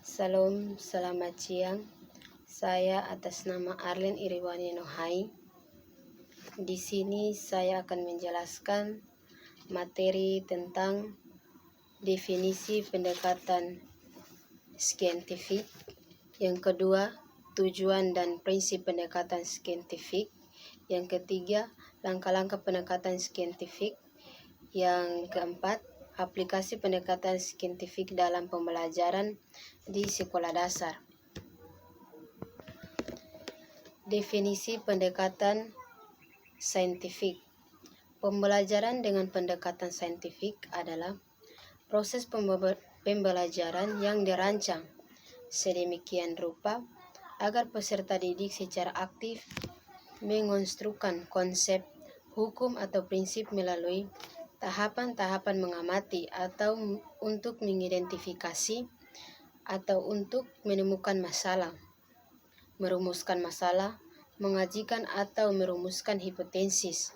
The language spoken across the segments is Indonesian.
Salam, selamat siang. Saya atas nama Arlen Iriwani Nohai. Di sini saya akan menjelaskan materi tentang definisi pendekatan saintifik. Yang kedua, tujuan dan prinsip pendekatan saintifik. Yang ketiga, langkah-langkah pendekatan saintifik. Yang keempat, aplikasi pendekatan saintifik dalam pembelajaran di sekolah dasar. Definisi pendekatan saintifik. Pembelajaran dengan pendekatan saintifik adalah proses pembelajaran yang dirancang sedemikian rupa agar peserta didik secara aktif mengonstruksikan konsep, hukum atau prinsip melalui tahapan-tahapan mengamati atau untuk mengidentifikasi atau untuk menemukan masalah, merumuskan masalah, mengajikan atau merumuskan hipotesis.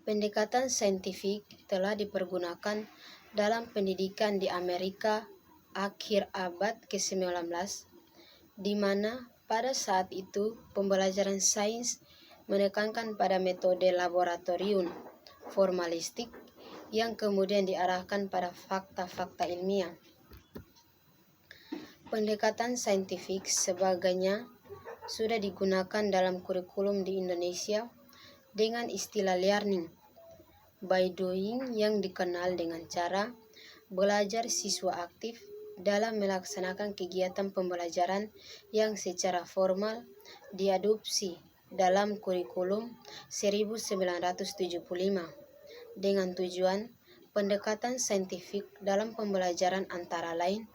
Pendekatan saintifik telah dipergunakan dalam pendidikan di Amerika akhir abad ke-19, di mana pada saat itu pembelajaran sains menekankan pada metode laboratorium formalistik yang kemudian diarahkan pada fakta-fakta ilmiah. Pendekatan saintifik sebagainya sudah digunakan dalam kurikulum di Indonesia dengan istilah learning by doing yang dikenal dengan cara belajar siswa aktif dalam melaksanakan kegiatan pembelajaran yang secara formal diadopsi dalam kurikulum 1975 dengan tujuan pendekatan saintifik dalam pembelajaran antara lain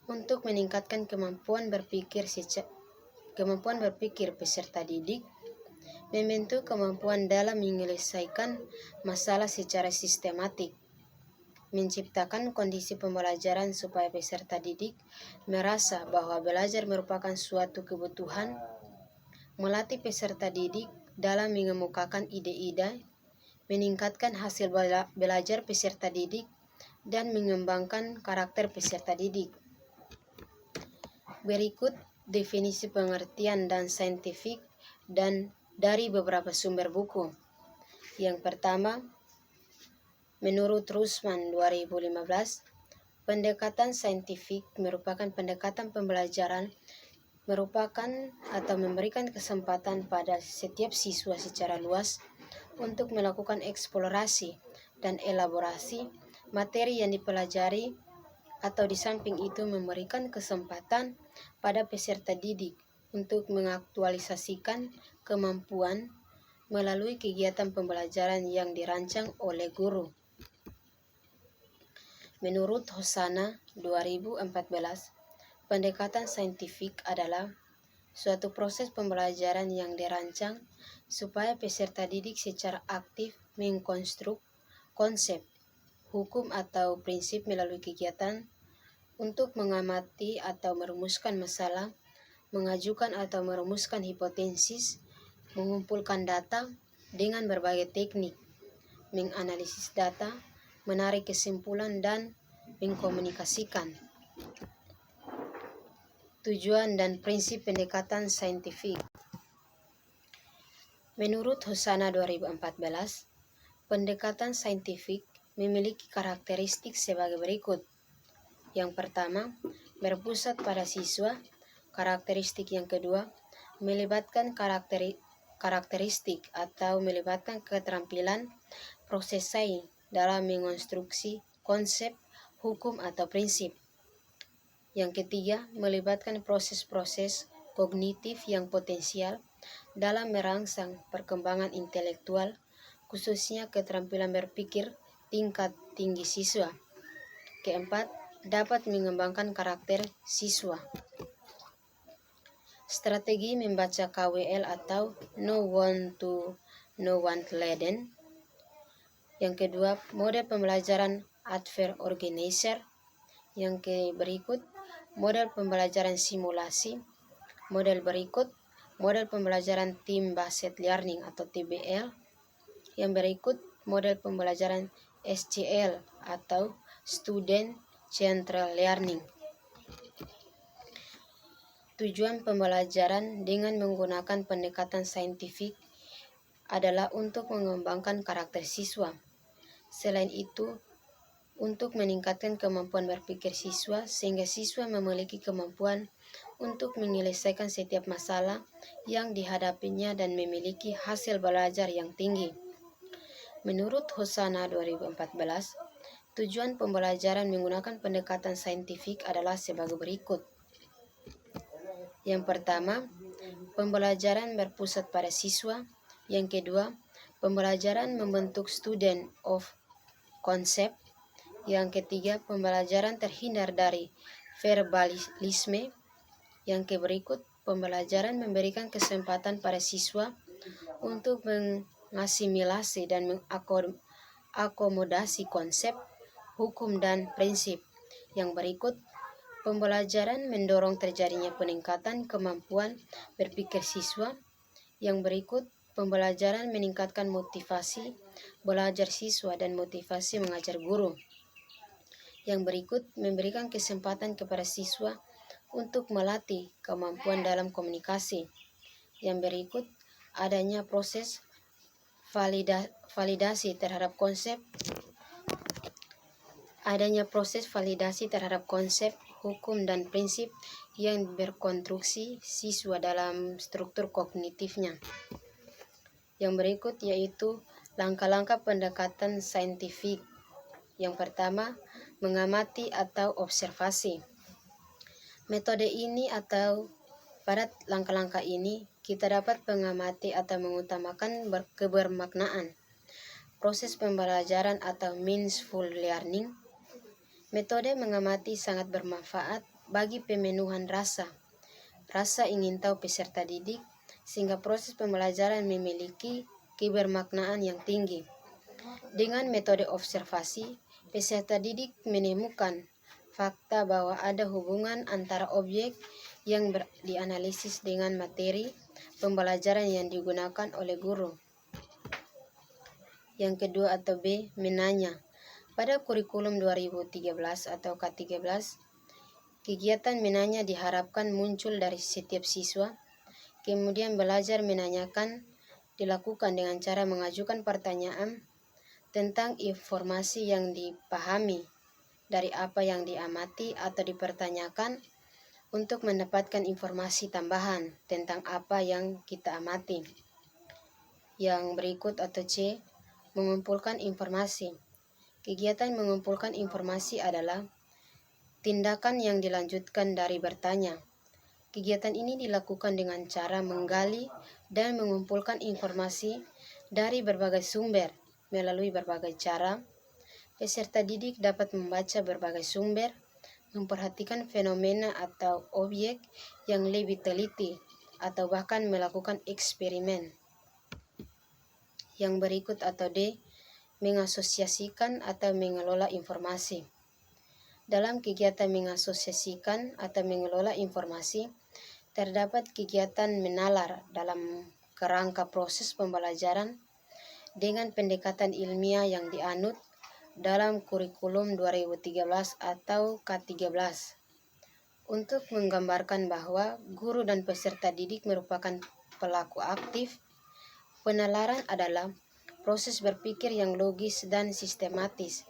untuk meningkatkan kemampuan berpikir peserta didik, membentuk kemampuan dalam menyelesaikan masalah secara sistematik, menciptakan kondisi pembelajaran supaya peserta didik merasa bahwa belajar merupakan suatu kebutuhan, melatih peserta didik dalam mengemukakan ide-ide, meningkatkan hasil belajar peserta didik, dan mengembangkan karakter peserta didik. Berikut definisi pengertian dan saintifik dan dari beberapa sumber buku. Yang pertama, menurut Rusman 2015, pendekatan saintifik merupakan pendekatan pembelajaran merupakan atau memberikan kesempatan pada setiap siswa secara luas untuk melakukan eksplorasi dan elaborasi materi yang dipelajari, atau di samping itu memberikan kesempatan pada peserta didik untuk mengaktualisasikan kemampuan melalui kegiatan pembelajaran yang dirancang oleh guru. Menurut Hosana 2014, pendekatan saintifik adalah suatu proses pembelajaran yang dirancang supaya peserta didik secara aktif mengkonstruk konsep, hukum atau prinsip melalui kegiatan untuk mengamati atau merumuskan masalah, mengajukan atau merumuskan hipotesis, mengumpulkan data dengan berbagai teknik, menganalisis data, menarik kesimpulan, dan mengkomunikasikan. Tujuan dan prinsip pendekatan saintifik. Menurut Hosana 2014, pendekatan saintifik memiliki karakteristik sebagai berikut. Yang pertama, berpusat pada siswa. Karakteristik yang kedua, melibatkan karakteristik atau melibatkan keterampilan proses sains dalam mengonstruksi konsep, hukum atau prinsip. Yang ketiga, melibatkan proses-proses kognitif yang potensial dalam merangsang perkembangan intelektual, khususnya keterampilan berpikir tingkat tinggi siswa. Keempat, dapat mengembangkan karakter siswa. Strategi membaca KWL atau Know One to Learn. Yang kedua, model pembelajaran Adver Organizer. Yang berikut, model pembelajaran simulasi. Model berikut, model pembelajaran Team Based Learning atau TBL. Yang berikut, model pembelajaran SCL atau Student Central Learning. Tujuan pembelajaran dengan menggunakan pendekatan saintifik adalah untuk mengembangkan karakter siswa. Selain itu, untuk meningkatkan kemampuan berpikir siswa sehingga siswa memiliki kemampuan untuk menyelesaikan setiap masalah yang dihadapinya dan memiliki hasil belajar yang tinggi. Menurut Hosana 2014, tujuan pembelajaran menggunakan pendekatan saintifik adalah sebagai berikut. Yang pertama, pembelajaran berpusat pada siswa. Yang kedua, pembelajaran membentuk student of concept. Yang ketiga, pembelajaran terhindar dari verbalisme. Yang berikut, pembelajaran memberikan kesempatan pada siswa untuk mengasimilasi dan mengakomodasi konsep, hukum, dan prinsip. Yang berikut, pembelajaran mendorong terjadinya peningkatan kemampuan berpikir siswa. Yang berikut, pembelajaran meningkatkan motivasi belajar siswa dan motivasi mengajar guru. Yang berikut, memberikan kesempatan kepada siswa untuk melatih kemampuan dalam komunikasi. Yang berikut, adanya proses validasi terhadap konsep, hukum, dan prinsip yang berkonstruksi siswa dalam struktur kognitifnya. Yang berikut yaitu langkah-langkah pendekatan saintifik. Yang pertama, mengamati atau observasi. Metode ini atau pada langkah-langkah ini kita dapat mengamati atau mengutamakan kebermaknaan. Proses pembelajaran atau meaningful learning. Metode mengamati sangat bermanfaat bagi pemenuhan rasa ingin tahu peserta didik sehingga proses pembelajaran memiliki kebermaknaan yang tinggi. Dengan metode observasi, peserta didik menemukan fakta bahwa ada hubungan antara objek yang dianalisis dengan materi pembelajaran yang digunakan oleh guru. Yang kedua atau B, menanya. Pada kurikulum 2013 atau K13, kegiatan menanya diharapkan muncul dari setiap siswa. Kemudian belajar menanyakan dilakukan dengan cara mengajukan pertanyaan tentang informasi yang dipahami dari apa yang diamati atau dipertanyakan untuk mendapatkan informasi tambahan tentang apa yang kita amati. Yang berikut atau C, mengumpulkan informasi. Kegiatan mengumpulkan informasi adalah tindakan yang dilanjutkan dari bertanya. Kegiatan ini dilakukan dengan cara menggali dan mengumpulkan informasi dari berbagai sumber. Melalui berbagai cara, peserta didik dapat membaca berbagai sumber, memperhatikan fenomena atau objek yang lebih teliti, atau bahkan melakukan eksperimen. Yang berikut atau D, mengasosiasikan atau mengelola informasi. Dalam kegiatan mengasosiasikan atau mengelola informasi, terdapat kegiatan menalar dalam kerangka proses pembelajaran dengan pendekatan ilmiah yang dianut dalam kurikulum 2013 atau K13 untuk menggambarkan bahwa guru dan peserta didik merupakan pelaku aktif. Penalaran adalah proses berpikir yang logis dan sistematis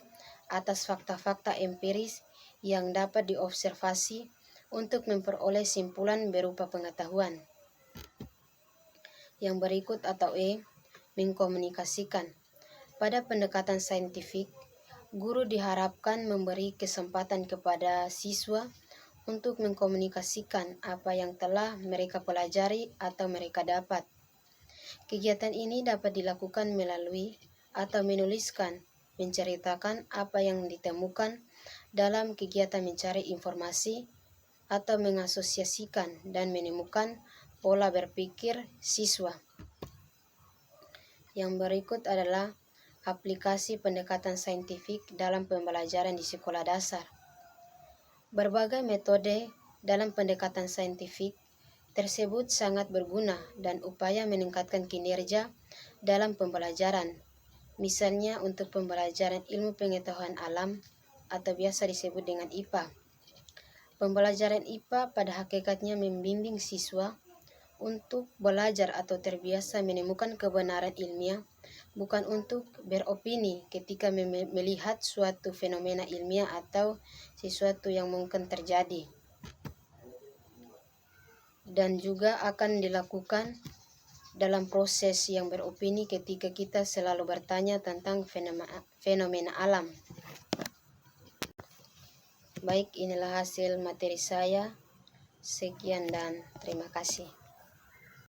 atas fakta-fakta empiris yang dapat diobservasi untuk memperoleh simpulan berupa pengetahuan. Yang berikut atau E, mengkomunikasikan. Pada pendekatan saintifik, guru diharapkan memberi kesempatan kepada siswa untuk mengkomunikasikan apa yang telah mereka pelajari atau mereka dapat. Kegiatan ini dapat dilakukan melalui atau menuliskan, menceritakan apa yang ditemukan dalam kegiatan mencari informasi atau mengasosiasikan dan menemukan pola berpikir siswa. Yang berikut adalah aplikasi pendekatan saintifik dalam pembelajaran di sekolah dasar. Berbagai metode dalam pendekatan saintifik tersebut sangat berguna dan upaya meningkatkan kinerja dalam pembelajaran. Misalnya untuk pembelajaran ilmu pengetahuan alam atau biasa disebut dengan IPA. Pembelajaran IPA pada hakikatnya membimbing siswa untuk belajar atau terbiasa menemukan kebenaran ilmiah, bukan untuk beropini ketika melihat suatu fenomena ilmiah atau sesuatu yang mungkin terjadi. Dan juga akan dilakukan dalam proses yang beropini ketika kita selalu bertanya tentang fenomena alam. Baik, inilah hasil materi saya. Sekian dan terima kasih.